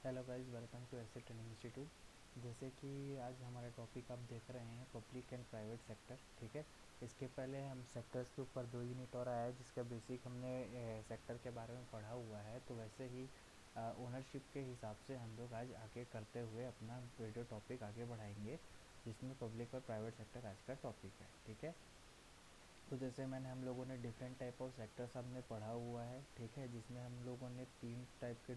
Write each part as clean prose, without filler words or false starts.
Hello guys, welcome to asset training institute. जैसे कि आज हमारा टॉपिक आप देख रहे हैं पब्लिक एंड प्राइवेट सेक्टर। ठीक है, इसके पहले हम सेक्टर्स के ऊपर 2 यूनिट और आया है जिसका बेसिक हमने सेक्टर के बारे में पढ़ा हुआ है। तो वैसे ही ओनरशिप के हिसाब से हम लोग आज आगे करते हुए अपना वीडियो टॉपिक आगे बढ़ाएंगे, जिसमें पब्लिक और प्राइवेट सेक्टर आज का टॉपिक है। ठीक है, तो जैसे मैंने हम लोगों ने डिफरेंट टाइप ऑफ सेक्टर्स हमने पढ़ा हुआ है। ठीक है, जिसमें हम लोगों ने 3 टाइप के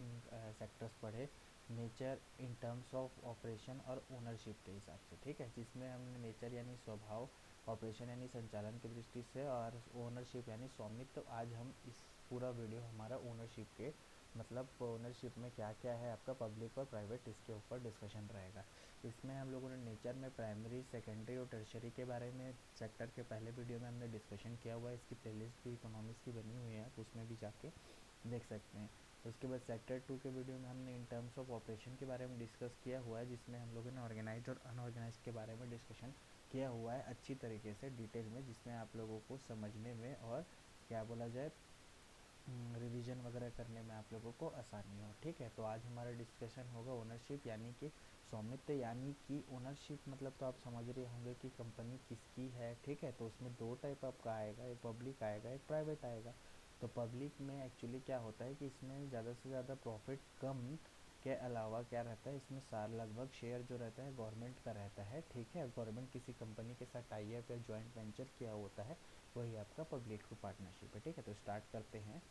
सेक्टर्स पढ़े, nature, in terms of operation और ओनरशिप के हिसाब से। ठीक है, जिसमें हमने नेचर यानी स्वभाव, ऑपरेशन यानी संचालन की दृष्टि से, और ओनरशिप यानी स्वामित्व। तो आज हम इस पूरा वीडियो हमारा ओनरशिप के मतलब ओनरशिप में क्या क्या है आपका पब्लिक और प्राइवेट, इसके ऊपर डिस्कशन रहेगा। इसमें हम लोगों ने नेचर में प्राइमरी, सेकेंडरी और टर्शरी के बारे में सेक्टर के पहले वीडियो में हमने डिस्कशन किया हुआ है। इसकी प्लेलिस्ट भी इकोनॉमिक्स की बनी हुई है, आप उसमें भी जाके देख सकते हैं। उसके बाद सेक्टर 2 के वीडियो में हमने इन टर्म्स ऑफ ऑपरेशन के बारे में डिस्कस किया हुआ है, जिसमें हम लोगों ने ऑर्गेनाइज और अनऑर्गेनाइज के बारे में डिस्कशन किया हुआ है अच्छी तरीके से डिटेल में, जिसमें आप लोगों को समझने में और क्या बोला जाए रिवीजन वगैरह करने में आप लोगों को आसानी हो। ठीक है, तो आज हमारा डिस्कशन होगा ओनरशिप यानी कि स्वामित्व। यानी कि ओनरशिप मतलब तो आप समझ रहे होंगे कि कंपनी किसकी है। ठीक है, तो उसमें 2 टाइप आपका आएगा, एक पब्लिक आएगा, एक प्राइवेट आएगा। तो पब्लिक में एक्चुअली क्या होता है कि इसमें ज़्यादा से ज़्यादा प्रॉफिट कम के अलावा क्या रहता है, इसमें सार लगभग शेयर जो रहता है गवर्नमेंट का रहता है। ठीक है, गवर्नमेंट किसी कंपनी के साथ टाई अप या जॉइंट वेंचर किया होता है, वही आपका पब्लिक पार्टनरशिप है। ठीक है, तो स्टार्ट करते हैं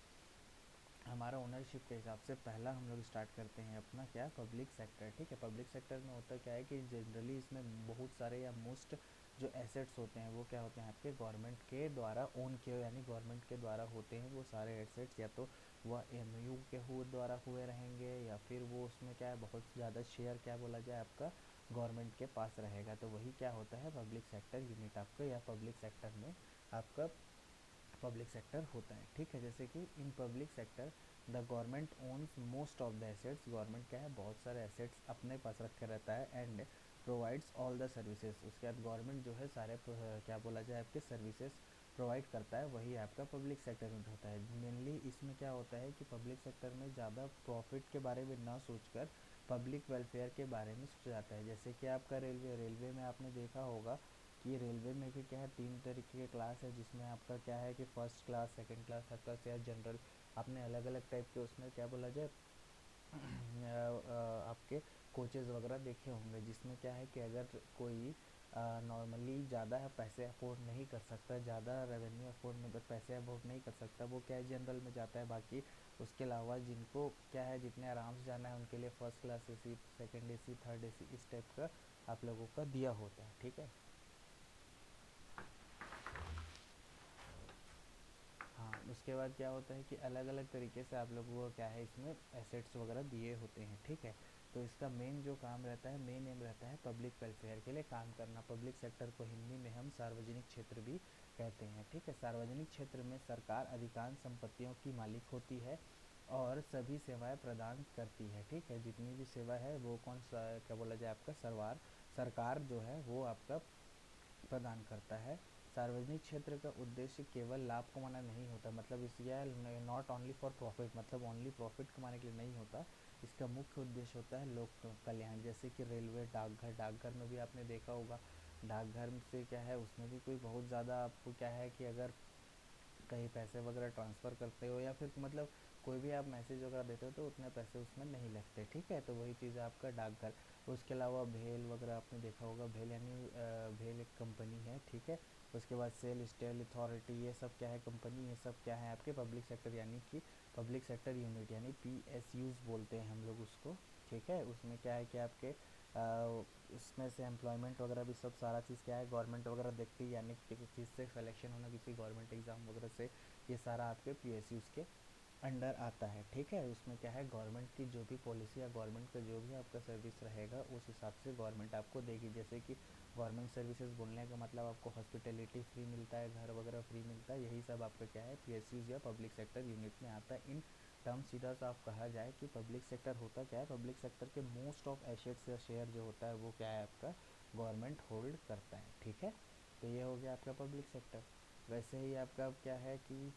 हमारा ओनरशिप के हिसाब से। पहला हम लोग स्टार्ट करते हैं अपना क्या, पब्लिक सेक्टर। ठीक है, पब्लिक सेक्टर में होता क्या है कि जनरली इसमें बहुत सारे या मोस्ट जो एसेट्स होते हैं वो क्या होते हैं आपके गवर्नमेंट के द्वारा ओन किए, यानी गवर्नमेंट के द्वारा होते हैं वो सारे एसेट्स। या तो वह एमयू के द्वारा हुए रहेंगे, या फिर वो उसमें क्या है बहुत ज़्यादा शेयर क्या बोला जाए आपका गवर्नमेंट के पास रहेगा। तो वही क्या होता है पब्लिक सेक्टर यूनिट आपका, या पब्लिक सेक्टर में आपका पब्लिक सेक्टर होता है। ठीक है, जैसे कि in public sector the government owns most of the assets. Government क्या है बहुत सारे एसेट्स अपने पास रखे रहता है, and provides all the services. उसके बाद गवर्नमेंट जो है सारे क्या बोला जाए आपके सर्विसेज प्रोवाइड करता है, वही आपका पब्लिक सेक्टर यूनिट होता है। मेनली इसमें क्या होता है कि पब्लिक सेक्टर में ज़्यादा प्रॉफिट के बारे में ना सोचकर पब्लिक वेलफेयर के बारे में सोचा जाता है। जैसे कि आपका रेलवे में आपने देखा होगा कि रेलवे में भी क्या है 3 तरीके के क्लास है, जिसमें आपका क्या है कि first class, second class, third class या जनरल। आपने अलग अलग टाइप के उसमें क्या बोला जाए आपके कोचेज़ वगैरह देखे होंगे, जिसमें क्या है कि अगर कोई नॉर्मली ज़्यादा पैसे अफोर्ड नहीं कर सकता, ज़्यादा रेवेन्यू अफोर्ड नहीं, पैसे अफोर्ड नहीं कर सकता, वो क्या है जनरल में जाता है। बाकी उसके अलावा जिनको क्या है जितने आराम से जाना है उनके लिए first class AC, second AC, third AC, इस टाइप का आप लोगों का दिया होता है। ठीक है, हाँ, उसके बाद क्या होता है कि अलग अलग तरीके से आप लोगों को क्या है इसमें एसेट्स वगैरह दिए होते हैं। ठीक है, तो इसका मेन जो काम रहता है, मेन एम रहता है पब्लिक वेलफेयर के लिए काम करना। पब्लिक सेक्टर को हिंदी में हम सार्वजनिक क्षेत्र भी कहते हैं। ठीक है, सार्वजनिक क्षेत्र में सरकार अधिकांश संपत्तियों की मालिक होती है और सभी सेवाएं प्रदान करती है। ठीक है, जितनी भी सेवा है वो कौन सा क्या बोला जाए आपका सरकार जो है वो आपका प्रदान करता है। सार्वजनिक क्षेत्र का उद्देश्य केवल लाभ कमाना नहीं होता, मतलब इस यह नॉट ओनली फॉर प्रॉफिट, मतलब ओनली प्रॉफिट कमाने के लिए नहीं होता। इसका मुख्य उद्देश्य होता है लोक कल्याण। जैसे कि रेलवे, डाकघर, डाकघर में भी आपने देखा होगा, डाकघर से क्या है उसमें भी कोई बहुत ज़्यादा आपको क्या है कि अगर कहीं पैसे वगैरह ट्रांसफ़र करते हो या फिर मतलब कोई भी आप मैसेज वगैरह देते हो तो उतने पैसे उसमें नहीं लगते। ठीक है, तो वही चीज़ है आपका डाकघर। उसके अलावा भेल वगैरह आपने देखा होगा, भेल यानी भेल एक कंपनी है। ठीक है, उसके बाद सेल स्टेल अथॉरिटी, ये सब क्या है कंपनी, ये सब क्या है आपके पब्लिक सेक्टर यानी कि पब्लिक सेक्टर यूनिट, यानी PSUs बोलते हैं हम लोग उसको। ठीक है, उसमें क्या है कि आपके उसमें से एम्प्लॉयमेंट वगैरह भी सब सारा चीज़ क्या है गवर्नमेंट वगैरह देखती है, यानी कि किसी चीज़ से सिलेक्शन होना किसी गवर्नमेंट एग्ज़ाम वगैरह से, ये सारा आपके PSUs के अंडर आता है। ठीक है, उसमें क्या है गवर्नमेंट की जो भी पॉलिसी या गवर्नमेंट का जो भी आपका सर्विस रहेगा उस हिसाब से गवर्नमेंट आपको देगी। जैसे कि गवर्नमेंट सर्विसेज बोलने का मतलब आपको हॉस्पिटलिटी फ्री मिलता है, घर वगैरह फ्री मिलता है, यही सब आपका क्या है PSUs या पब्लिक सेक्टर यूनिट में आता है। इन टर्म सीधा सा आप कहा जाए कि पब्लिक सेक्टर होता क्या है, पब्लिक सेक्टर के मोस्ट ऑफ एसेट्स या शेयर जो होता है वो क्या है आपका गवर्नमेंट होल्ड करता है। ठीक है, तो ये हो गया आपका पब्लिक सेक्टर। वैसे ही आपका क्या है कि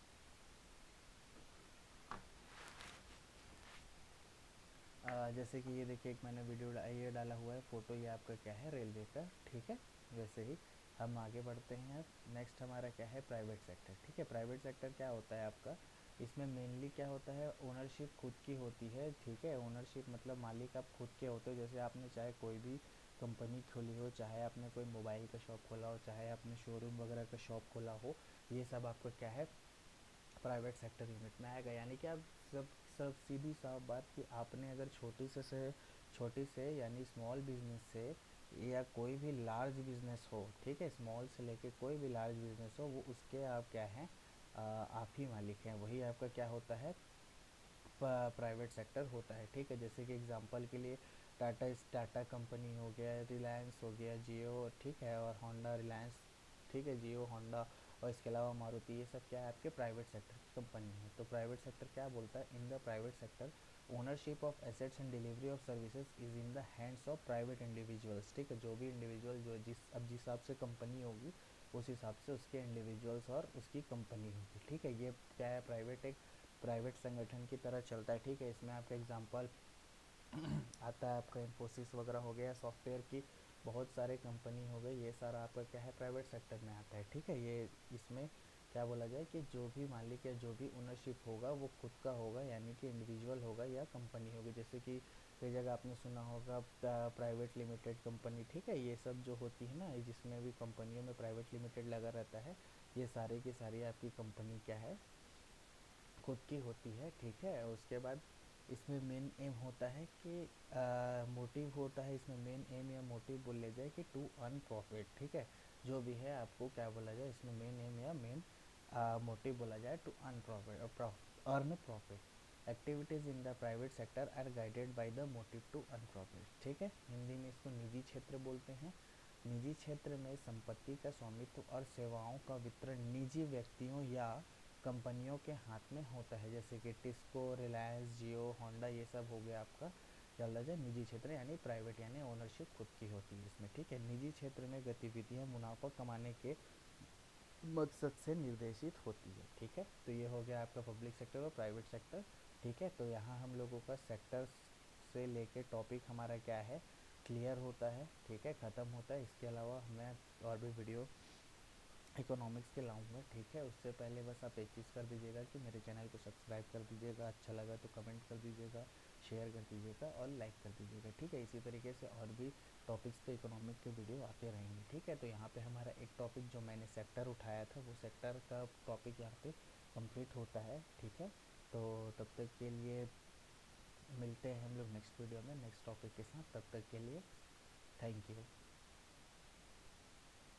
जैसे कि ये देखिए, एक मैंने वीडियो ये डाला हुआ है फ़ोटो, ये आपका क्या है, रेलवे का, ठीक है। वैसे ही हम आगे बढ़ते हैं। अब नेक्स्ट हमारा क्या है, प्राइवेट सेक्टर, ठीक है। प्राइवेट सेक्टर क्या होता है आपका, इसमें मेनली क्या होता है, ओनरशिप खुद की होती है, ठीक है। ओनरशिप मतलब मालिक आप खुद के होते हो। जैसे आपने चाहे कोई भी कंपनी खोली हो, चाहे आपने कोई मोबाइल का शॉप खोला हो, चाहे आपने शोरूम वगैरह का शॉप खोला हो, ये सब आपका क्या है, प्राइवेट सेक्टर यूनिट में आएगा। यानी कि आप सब सब सीधी साफ बात कि आपने अगर छोटी से यानी स्मॉल बिजनेस से, या कोई भी लार्ज बिजनेस हो, ठीक है, स्मॉल से लेके कोई भी लार्ज बिजनेस हो, वो उसके आप क्या हैं, आप ही मालिक हैं। वही आपका क्या होता है, प्राइवेट सेक्टर होता है, ठीक है। जैसे कि एग्जांपल के लिए टाटा कंपनी हो गया, रिलायंस हो गया, जियो, ठीक है, और होंडा, रिलायंस, ठीक है, जियो, होंडा, और इसके अलावा मारुति, ये सब क्या है, आपके प्राइवेट सेक्टर की कंपनी है। तो प्राइवेट सेक्टर क्या बोलता है, इन the private sector ownership of assets and delivery of services is in the hands of private individuals, ठीक है। जो भी इंडिविजुअल, जो जिस हिसाब से कंपनी होगी, उस हिसाब से उसके इंडिविजुअल्स और उसकी कंपनी होगी, ठीक है। ये क्या है, प्राइवेट संगठन की तरह चलता है, ठीक है। इसमें आपका एग्जांपल आता है, आपका इन्फोसिस वगैरह हो गया, सॉफ्टवेयर की बहुत सारे कंपनी हो गई, ये सारा आपका क्या है, प्राइवेट सेक्टर में आता है, ठीक है। ये इसमें क्या बोला जाए कि जो भी मालिक या जो भी ओनरशिप होगा वो खुद का होगा, यानी कि इंडिविजुअल होगा या कंपनी होगी। जैसे कि कई जगह आपने सुना होगा प्राइवेट लिमिटेड कंपनी, ठीक है। ये सब जो होती है ना, जिसमें भी कंपनियों में प्राइवेट लिमिटेड लगा रहता है, ये सारी की सारी आपकी कंपनी क्या है, खुद की होती है, ठीक है। उसके बाद इसमें मेन एम होता है कि मोटिव होता है, इसमें मेन एम या मोटिव बोल ले जाए कि टू अर्न प्रॉफिट, ठीक है। जो भी है आपको क्या बोला जाए, इसमें मेन एम या मेन मोटिव बोला जाए, to earn profit, earn profit. Activities in the private sector are guided by the motive to earn profit, ठीक है। हिंदी में इसको निजी क्षेत्र बोलते हैं। निजी क्षेत्र में संपत्ति का स्वामित्व और सेवाओं का वितरण निजी व्यक्तियों या कंपनियों के हाथ में होता है। जैसे कि टिस्को, रिलायंस, जियो, होंडा, ये सब हो गया आपका क्या बोला जाए, निजी क्षेत्र, यानी प्राइवेट, यानी ओनरशिप खुद की होती है इसमें, ठीक है। निजी क्षेत्र में गतिविधियां मुनाफा कमाने के मकसद से निर्देशित होती है, ठीक है। तो ये हो गया आपका पब्लिक सेक्टर और प्राइवेट सेक्टर, ठीक है। तो यहाँ हम लोगों का सेक्टर से लेके टॉपिक हमारा क्या है, क्लियर होता है, ठीक है, ख़त्म होता है। इसके अलावा मैं और भी वीडियो इकोनॉमिक्स के लाऊंगा, ठीक है। उससे पहले बस आप एक चीज़ कर दीजिएगा कि मेरे चैनल को सब्सक्राइब कर दीजिएगा, अच्छा लगा तो कमेंट कर दीजिएगा, शेयर कर दीजिएगा और लाइक कर दीजिएगा, ठीक है। इसी तरीके से और भी टॉपिक्स पे इकोनॉमिक के वीडियो आते रहेंगे, ठीक है। तो यहाँ पे हमारा एक टॉपिक जो मैंने सेक्टर उठाया था, वो सेक्टर का टॉपिक यहाँ पे कंप्लीट होता है, ठीक है। तो तब तक के लिए मिलते हैं हम लोग नेक्स्ट वीडियो में नेक्स्ट टॉपिक के साथ। तब तक के लिए थैंक यू।